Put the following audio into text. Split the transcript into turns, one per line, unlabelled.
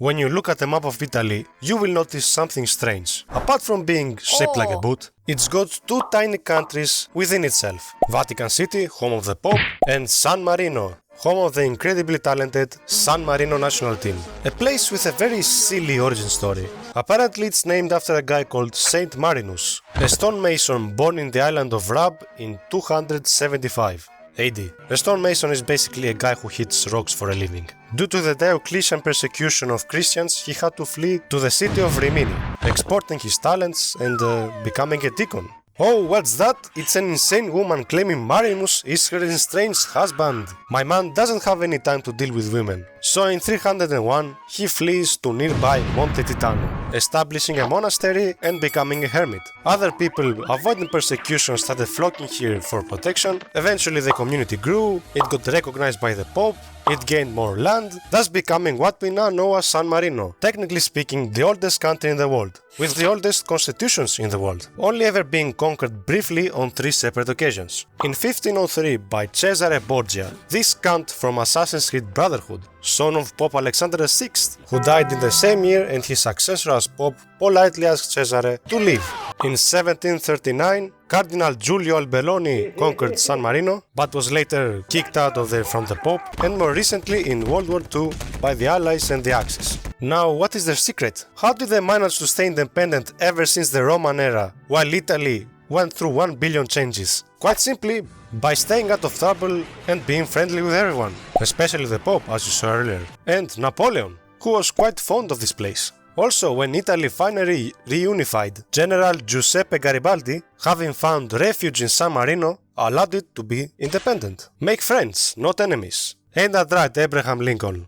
When you look at a map of Italy, you will notice something strange. Apart from being shaped like a boot, it's got two tiny countries within itself. Vatican City, home of the Pope, and San Marino, home of the incredibly talented San Marino national team. A place with a very silly origin story. Apparently it's named after a guy called Saint Marinus, a stonemason born in the island of Rab in 275 AD. A stonemason is basically a guy who hits rocks for a living. Due to the Diocletian persecution of Christians, he had to flee to the city of Rimini, exporting his talents and becoming a deacon. Oh, what's that? It's an insane woman claiming Marinus is her estranged husband. My man doesn't have any time to deal with women. So in 301, he flees to nearby Monte Titano, establishing a monastery and becoming a hermit. Other people avoiding persecution started flocking here for protection. Eventually the community grew, it got recognized by the Pope, it gained more land, thus becoming what we now know as San Marino, technically speaking the oldest country in the world, with the oldest constitutions in the world, only ever being conquered briefly on 3 separate occasions. In 1503 by Cesare Borgia, this count from Assassin's Creed Brotherhood, son of Pope Alexander VI, who died in the same year, and his successor as Pope politely asked Cesare to leave. In 1739, Cardinal Giulio Albelloni conquered San Marino, but was later kicked out of there from the Pope, and more recently in World War II by the Allies and the Axis. Now, what is their secret? How did they manage to stay independent ever since the Roman era, while Italy went through 1 billion changes? Quite simply, by staying out of trouble and being friendly with everyone, especially the Pope, as you saw earlier, and Napoleon, who was quite fond of this place. Also, when Italy finally reunified, General Giuseppe Garibaldi, having found refuge in San Marino, allowed it to be independent. Make friends, not enemies. Ain't that right, Abraham Lincoln?